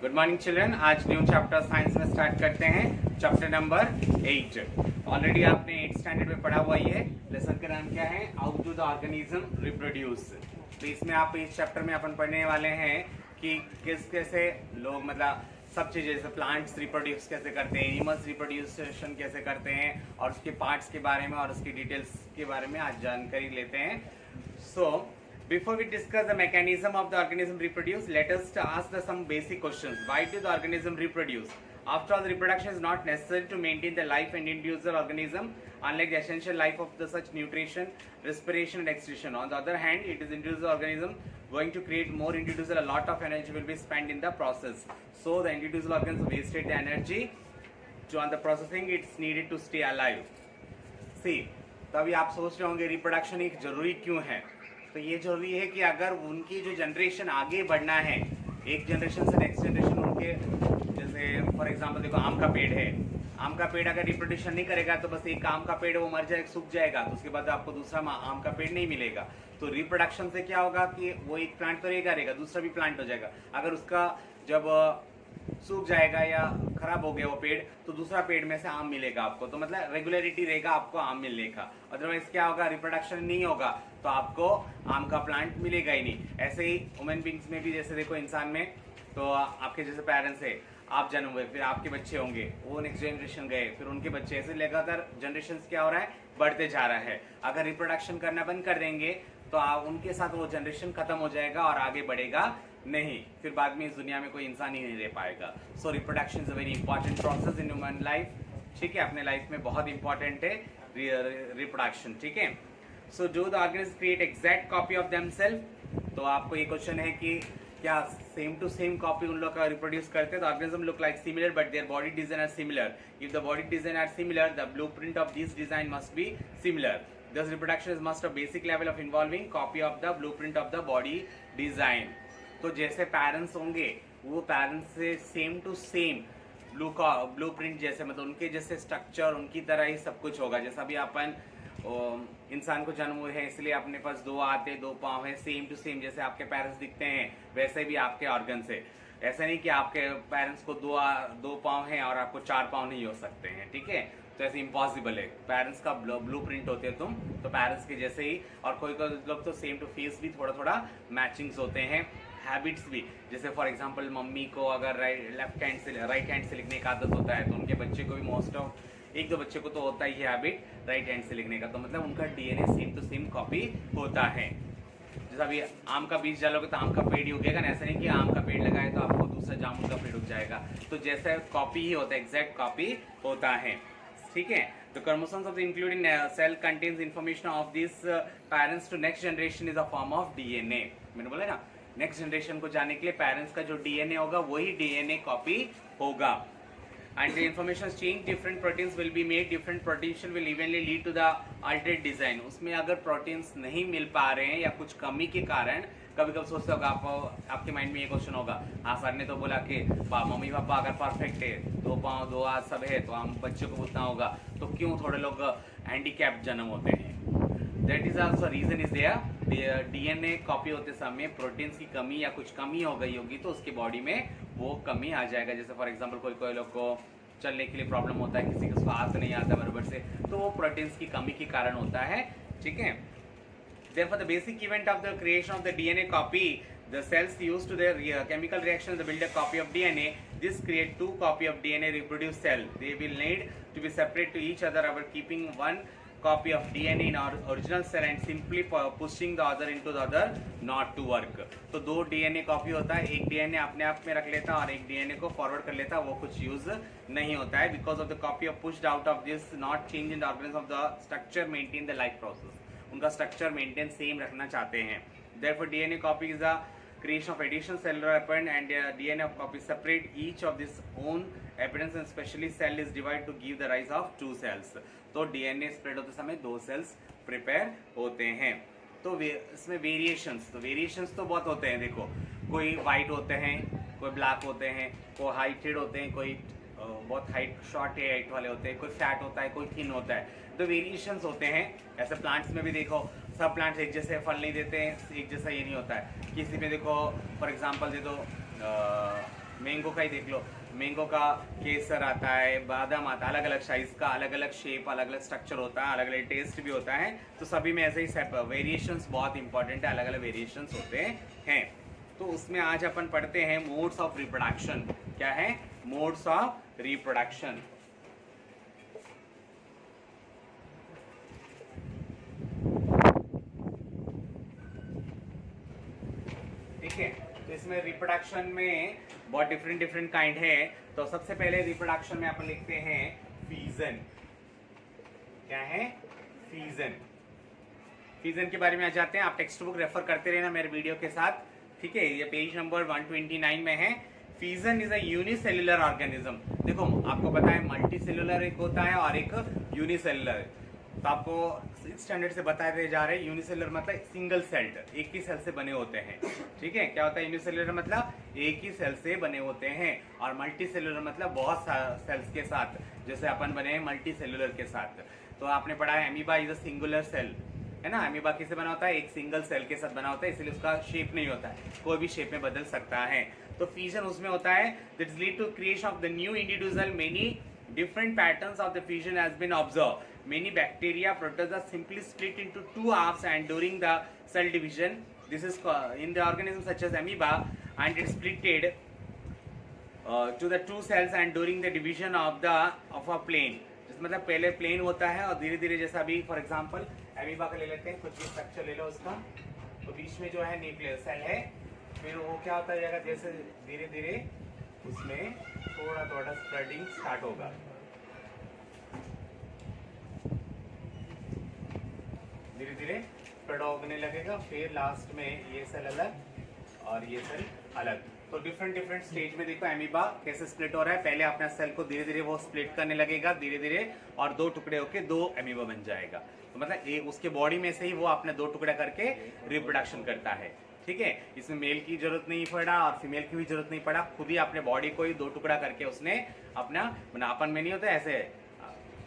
Good morning children. आज new chapter science में start करते हैं, चैप्टर नंबर 8। ऑलरेडी आपने 8th स्टैंडर्ड में पढ़ा हुआ ये लेसन का नाम क्या है, how do the organism reproduce. तो इसमें आप इस चैप्टर में अपन पढ़ने वाले हैं कि किस कैसे लोग मतलब सब चीजें जैसे प्लांट्स रिप्रोड्यूस कैसे करते हैं, एनिमल्स रिप्रोड्यूसेशन कैसे करते हैं और उसके पार्ट्स के बारे में और उसकी डिटेल्स के बारे में आज जानकारी लेते हैं। सो before we discuss the mechanism of the organism reproduce, let us ask some basic questions. Why do the organism reproduce? After all, the reproduction is not necessary to maintain the life and individual organism, unlike the essential life of the such nutrition, respiration and excretion. On the other hand, it is individual organism going to create more individual, a lot of energy will be spent in the process. So the individual organism wasted the energy to on the processing it's needed to stay alive. See, तभी आप सोच रहे होंगे reproduction एक जरूरी क्यों है। तो ये जरूरी है कि अगर उनकी जो जनरेशन आगे बढ़ना है, एक जनरेशन से नेक्स्ट जनरेशन उनके, जैसे फॉर एग्जांपल देखो आम का पेड़ है, आम का पेड़ अगर रिप्रोडक्शन नहीं करेगा तो बस एक आम का पेड़ वो मर जाएगा, सूख जाएगा, तो उसके बाद आपको दूसरा आम का पेड़ नहीं मिलेगा। तो रिप्रोडक्शन से क्या होगा कि वो एक प्लांट तो रहेगा, दूसरा भी प्लांट हो जाएगा। अगर उसका जब सूख जाएगा या खराब हो गया वो पेड़ तो दूसरा पेड़ में से आम मिलेगा आपको, तो मतलब रेगुलरिटी रहेगा आपको आम मिलने का। अदरवाइज क्या होगा, रिप्रोडक्शन नहीं होगा तो आपको आम का प्लांट मिलेगा ही नहीं। ऐसे ही ह्यूमन बींग्स में भी, जैसे देखो इंसान में तो आपके जैसे पेरेंट्स है, आप जन्म हुए, फिर आपके बच्चे होंगे, वो नेक्स्ट जनरेशन गए, फिर उनके बच्चे, ऐसे लगातार जनरेशन क्या हो रहा है, बढ़ते जा रहा है। अगर रिप्रोडक्शन करना बंद कर देंगे तो उनके साथ वो जनरेशन खत्म हो जाएगा और आगे बढ़ेगा नहीं, फिर बाद में इस दुनिया में कोई इंसान ही नहीं रह पाएगा। सो reproduction is a very important process in human life. ठीक है, अपने लाइफ में बहुत इंपॉर्टेंट है रिप्रोडक्शन। ठीक है, so do the organism create exact copy of themself. तो आपको ये क्वेश्चन है कि क्या सेम टू सेम कॉपी उन लोग का रिप्रोड्यूस करते हैं। तो organism look like similar but their body design are similar. If the body design are similar, the blueprint of this design must be similar. Thus reproduction is must a basic level of involving copy of the blueprint of the body design. तो जैसे parents होंगे वो parents से same to same blueprint जैसे, मतलब उनके जैसे structure उनकी तरह ही सब कुछ होगा। जैसा भी अपन इंसान को जन्म हुए हैं इसलिए अपने पास 2 हाथ है, 2 पाँव है, सेम टू सेम जैसे आपके पेरेंट्स दिखते हैं वैसे भी आपके ऑर्गन्स है। ऐसा नहीं कि आपके पेरेंट्स को 2 पाँव हैं और आपको 4 पाँव नहीं हो सकते हैं। ठीक है, तो ऐसे इम्पॉसिबल है। पेरेंट्स का ब्लूप्रिंट होते हैं तुम तो पेरेंट्स के जैसे ही, और कोई लोग तो सेम टू फेस भी थोड़ा थोड़ा मैचिंग्स होते हैं, हैबिट्स भी। जैसे फॉर एग्जांपल मम्मी को अगर राइट हैंड से लिखने का आदत होता है तो उनके बच्चे को भी मोस्ट ऑफ 1-2 बच्चे को तो होता ही है हैबिट राइट हैंड से लिखने का, तो मतलब उनका DNA same to same copy होता है। जैसा अभी आम का बीज डालोगे तो आम का पेड़ ही उगेगा ना, ऐसा नहीं कि आम का पेड़ लगाए तो आपको दूसरा जामुन का पेड़ उग जाएगा। तो जैसा कॉपी ही होता है, एग्जैक्ट कॉपी होता है। ठीक है, the chromosomes of the including cell contains information of these parents to next generation is a form of DNA। मैंने बोला ना, नेक्स्ट जनरेशन को जाने के लिए पेरेंट्स का जो डीएनए होगा वही डीएनए कॉपी होगा। And the information change, different proteins will be made, different proteins will eventually lead to the altered design. उसमें अगर प्रोटीन्स नहीं मिल पा रहे हैं या कुछ कमी के कारण, कभी कभी सोचते होगा आपके माइंड में ये क्वेश्चन होगा, हाँ सर ने तो बोला कि मम्मी पापा अगर परफेक्ट है, 2 पाँव 2 हाथ सब है, तो हम बच्चे को उतना होगा, तो क्यों थोड़े लोग हैंडीकैप जन्म होते हैं। That is also reason is there. DNA copy होते समय प्रोटीन्स की कमी या कुछ कमी हो गई होगी तो उसकी बॉडी में वो कमी आ जाएगा। जैसे फॉर एग्जांपल कोई लोग को चलने के लिए प्रॉब्लम होता है, किसी को हाथ नहीं आता बराबर से, तो वो प्रोटीन्स की कमी के कारण होता है। ठीक है, therefore the basic event of the creation of the DNA copy, the cells used to their chemical reaction to build a copy of DNA. This create 2 copy of DNA reproduced cell. They will need to be separate to each other, however keeping 1 copy of DNA in our original cell and simply pushing the other into the other not to work। तो 2 DNA copy होता है, एक DNA अपने आप में रख लेता है और एक DNA को फॉरवर्ड कर लेता है, वो कुछ यूज नहीं होता है। Because of the copy of pushed out of this not change in the organism of the structure maintain the life process. उनका स्ट्रक्चर मेंटेन सेम रखना चाहते हैं। Therefore DNA copy is the creation of additional cellular appearance and DNA of copy separate each of this own appearance and specially cell is divided to give the rise of 2 cells। तो DNA spread होते समय 2 sales prepare होते हैं। तो इसमें variations तो बहुत होते हैं। देखो, कोई वाइट होते हैं, कोई ब्लैक होते हैं, कोई हाइटेड होते हैं, कोई बहुत हाइट शॉर्ट हाइट वाले होते हैं, कोई फैट होता है, कोई थिन होता है। तो वेरिएशंस होते हैं। ऐसे प्लांट्स में भी देखो, सब प्लांट्स एक जैसे फल नहीं देते हैं, एक जैसा ये नहीं होता है। किसी में देखो फॉर एग्जांपल दे दो मैंगो का ही देख लो, मैंगो का केसर आता है, बादाम आता है, अलग अलग साइज का, अलग अलग शेप, अलग अलग स्ट्रक्चर होता है, अलग अलग टेस्ट भी होता है। तो सभी में ऐसे ही वेरिएशंस बहुत इंपॉर्टेंट है, अलग अलग वेरिएशंस होते हैं। तो उसमें आज अपन पढ़ते हैं मोड्स ऑफ रिप्रोडक्शन। क्या है? Modes of reproduction. ठीक है, तो इसमें रिप्रोडक्शन में बहुत डिफरेंट डिफरेंट काइंड है। तो सबसे पहले रिप्रोडक्शन में अपन लिखते हैं फीजन। क्या है? फीजन। फीजन के बारे में आ जाते हैं। आप टेक्स्ट बुक रेफर करते रहना मेरे वीडियो के साथ। ठीक है, ये पेज नंबर 129 में है। Fission is a unicellular organism. देखो आपको पता है मल्टी सेल्युलर एक होता है और एक यूनिसेल्युलर। तो आपको 6th स्टैंडर्ड से बताते जा रहे हैं यूनिसेलुलर मतलब सिंगल सेल्ड, एक ही सेल से बने होते हैं। ठीक है, क्या होता है यूनिसेलुलर मतलब एक ही सेल से बने होते हैं, और मल्टी सेल्युलर मतलब बहुत सेल्स के साथ, जैसे अपन बने हैं मल्टी सेल्युलर के साथ। तो आपने पढ़ा है amoeba is a singular cell, है ना। एमीबा किससे बना होता है? एक सिंगल सेल के साथ बना होता है, इसलिए उसका शेप नहीं होता है, कोई भी शेप में बदल सकता है। तो फ्यूजन उसमें होता है that is lead to creation of the new individual. Many different patterns of the fusion has been observed. Many bacteria protozoa simply split into two halves and during the cell division, this is in the organisms such as amoeba, and it splitted to the two cells and during the division of a plane. जिस मतलब पहले plane होता है और धीरे धीरे, जैसा अभी फॉर एग्जांपल एमीबा का ले लेते हैं, कुछ भी स्ट्रक्चर ले लो उसका, तो बीच में जो है न्यूक्लियर सेल है, फिर वो क्या होता है जैसे धीरे धीरे उसमें थोड़ा थोड़ा स्प्रेडिंग स्टार्ट होगा, धीरे धीरे स्प्रेड होने लगेगा, फिर लास्ट में ये सेल अलग और ये सेल अलग। तो डिफरेंट डिफरेंट स्टेज में देखो एमीबा कैसे स्प्लिट हो रहा है। पहले अपना सेल को धीरे धीरे वो स्प्लिट करने लगेगा धीरे धीरे, और दो टुकड़े होके दो एमीबा बन जाएगा। तो मतलब एक उसके बॉडी में से ही वो अपने दो टुकड़ा करके रिप्रोडक्शन करता है। ठीक है, इसमें मेल की जरूरत नहीं पड़ा और फीमेल की भी जरूरत नहीं पड़ा, खुद ही अपने बॉडी को ही दो टुकड़ा करके उसने अपना अपन में नहीं होता ऐसे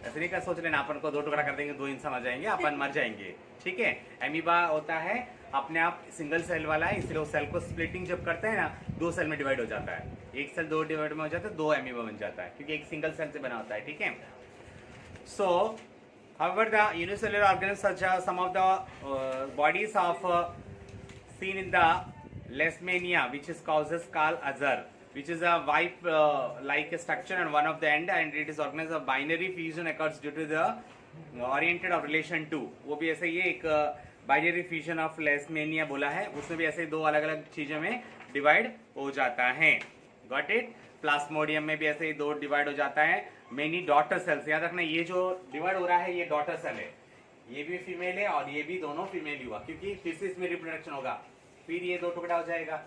नहीं कर सोच लेना अपन को दो टुकड़ा कर देंगे दो इंसान आ जाएंगे, अपन मर जाएंगे। ठीक है, एमीबा होता है अपने आप सिंगल सेल वाला है, इसलिए उस सेल को स्प्लिटिंग जब करते हैं ना, दो सेल में डिवाइड हो जाता है, एक सेल दो डिवाइड में हो जाता है, दो एमीबा बन जाता है, क्योंकि एक सिंगल सेल से बना होता है। ठीक है, सो however the unicellular organisms such as some of the bodies of seen in the Leishmania, which is causes Karl Azar, which is a wipe like a structure and one of the end, and it is organized of binary fusion occurs due to the oriented of relation to। वो भी ऐसे ही एक binary fusion of लेशमेनिया बोला है, उसमें भी ऐसे दो अलग अलग चीजों में डिवाइड हो जाता है। Got it. प्लाज्मोडियम में भी ऐसे ही दो डिवाइड हो जाता है। मेनी डॉटर सेल्स, याद रखना ये जो डिवाइड हो रहा है ये डॉटर सेल है, ये भी फीमेल है और ये भी दोनों फीमेल ही हुआ, क्योंकि फिर से इसमें रिप्रोडक्शन होगा, फिर ये दो टुकड़ा हो जाएगा,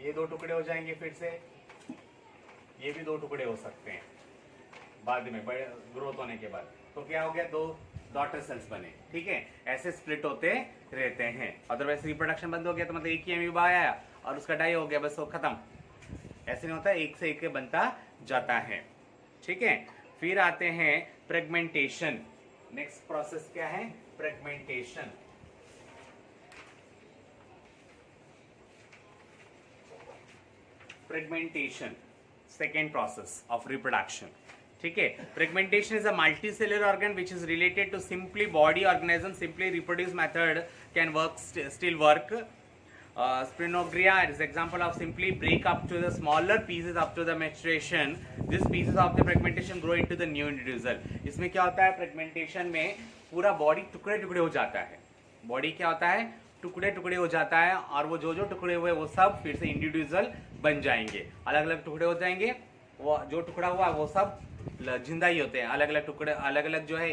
ये दो टुकड़े हो जाएंगे, फिर से ये भी दो टुकड़े हो सकते हैं बाद में बड़े ग्रोथ होने के बाद। तो क्या हो गया? दो डॉटर सेल्स बने। ठीक है, ऐसे स्प्लिट होते रहते हैं। अदरवाइज रिप्रोडक्शन बंद हो गया तो मतलब एक ही एमीबा आया और उसका डाई हो गया, बस वो खत्म। ऐसे नहीं होता, एक से एक बनता जाता है। ठीक है, फिर आते हैं फ्रेगमेंटेशन। नेक्स्ट प्रोसेस क्या है? Fragmentation. Fragmentation second process of reproduction. ठीक है, fragmentation is a multicellular organ which is related to simply body organism. Simply reproduce method can work still work. Spinogria is example of simply break up to the smaller pieces up to the maturation. These pieces of the fragmentation grow into the new individual. इसमें क्या होता है? Fragmentation में पूरा body टुकड़े टुकड़े हो जाता है। बॉडी क्या होता है? टुकड़े टुकड़े हो जाता है, और वो जो टुकड़े हुए वो सब फिर से इंडिविजुअल बन जाएंगे। अलग अलग टुकड़े हो जाएंगे, वो जो टुकड़ा हुआ वो सब जिंदा ही होते हैं। अलग अलग टुकड़े अलग अलग जो है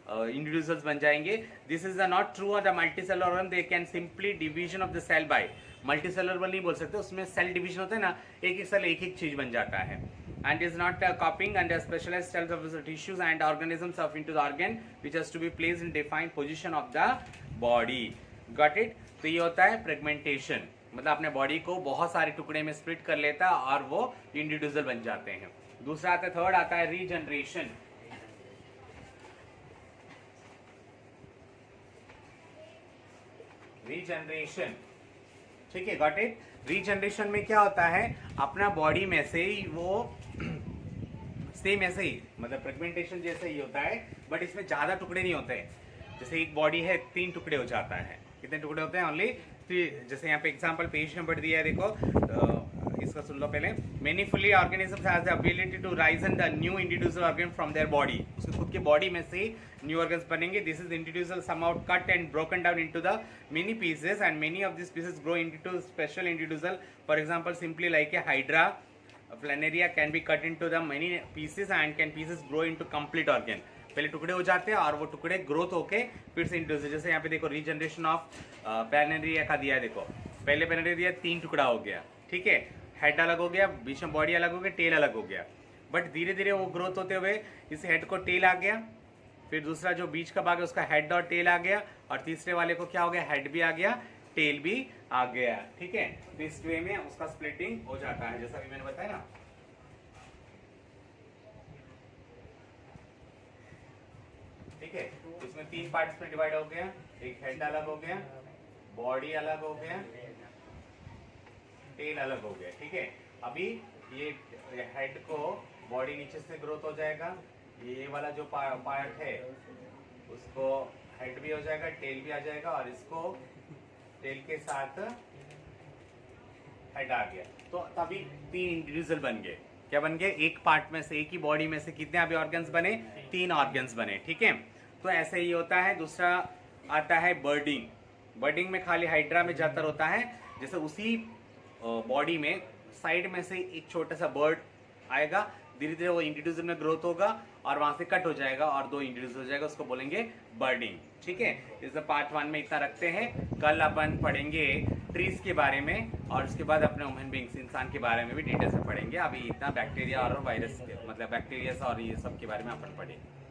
इंडिविजुअल्स बन जाएंगे। This is not true of the multicellular organ. They can simply division of the cell by multicellular नहीं बोल सकते, उसमें सेल डिवीजन होता है ना, एक एक सेल एक एक चीज बन जाता है। and is not copying and specialized cells of the tissues and organisms of into the organ which has to be placed in defined position of the body. Got it? तो ये होता है फ्रेगमेंटेशन, मतलब अपने बॉडी को बहुत सारे टुकड़े में स्प्लिट कर लेता है और वो इंडिविजुअल बन जाते हैं। दूसरा आता है, थर्ड आता है रीजनरेशन। रीजनरेशन, ठीक है, गॉट इट। रीजनरेशन में क्या होता है, अपना बॉडी में से ही वो सेम ऐसे ही, मतलब फ्रेगमेंटेशन जैसे ही होता है, बट इसमें ज्यादा टुकड़े नहीं होते हैं। जैसे एक बॉडी है 3 टुकड़े हो जाता है, कितने टुकड़े होते हैं, ओनली 3। जैसे यहाँ पे एग्जांपल पेज नंबर दिया है, देखो इसका सुन लो पहले। Many fully organisms has the ability to rise in the new individual organ from their body. उसके खुद के बॉडी में से न्यू ऑर्गन्स बनेंगे। This is individual somehow cut and broken down into the many pieces and many of this pieces grow into special individual. For example simply like a hydra planaria can be cut into the many pieces and can pieces grow into complete organ. पहले टुकड़े हो जाते हैं और वो टुकड़े growth होके फिर से इंडिविजुअल। जैसे यहाँ पे देखो रीजनरेशन ऑफ प्लैनेरिया का दिया है, देखो पहले प्लैनेरिया दिया 3 टुकड़ा हो गया, ठीक है, हेड अलग हो गया, बीच में बॉडी अलग हो गया, टेल अलग हो गया। बट धीरे धीरे वो ग्रोथ होते हुए इस हेड को टेल आ गया, फिर दूसरा जो बीच का भाग है उसका हेड और टेल आ गया, और तीसरे वाले को क्या हो गया, हेड भी आ गया, टेल भी आ गया, ठीक है। तो इस वे में उसका स्प्लिटिंग हो जाता है, जैसा भी मैंने बताया ना। ठीक है, इसमें 3 पार्ट्स में डिवाइड हो गया, एक हेड अलग हो गया, बॉडी अलग हो गया, टेल अलग हो गया, ठीक है। अभी ये हेड को बॉडी नीचे से ग्रोथ हो जाएगा, ये वाला जो पार्ट है उसको हेड भी हो जाएगा, टेल भी आ जाएगा, और इसको टेल के साथ हेड आ गया। तो तभी 3 इंडिविजुअल बन गए। क्या बन गए, एक पार्ट में से, एक ही बॉडी में से कितने अभी ऑर्गन्स बने, 3 ऑर्गन्स बने, ठीक है। तो ऐसे ही होता है। दूसरा आता है बर्डिंग। बर्डिंग में खाली हाइड्रा में ज्यादातर होता है, जैसे उसी बॉडी में साइड में से एक छोटा सा बर्ड आएगा, धीरे धीरे वो इंडिविजुअल में ग्रोथ होगा और वहां से कट हो जाएगा और 2 इंडिविजुअल हो जाएगा, उसको बोलेंगे बर्डिंग, ठीक है। इस पार्ट 1 में इतना रखते हैं। कल अपन पढ़ेंगे ट्रीज के बारे में, और उसके बाद अपने ह्यूमन बींग्स, इंसान के बारे में भी डिटेल से पढ़ेंगे। अभी इतना बैक्टीरिया और वायरस, मतलब बैक्टीरिया और ये सब के बारे में अपन पढ़ेंगे।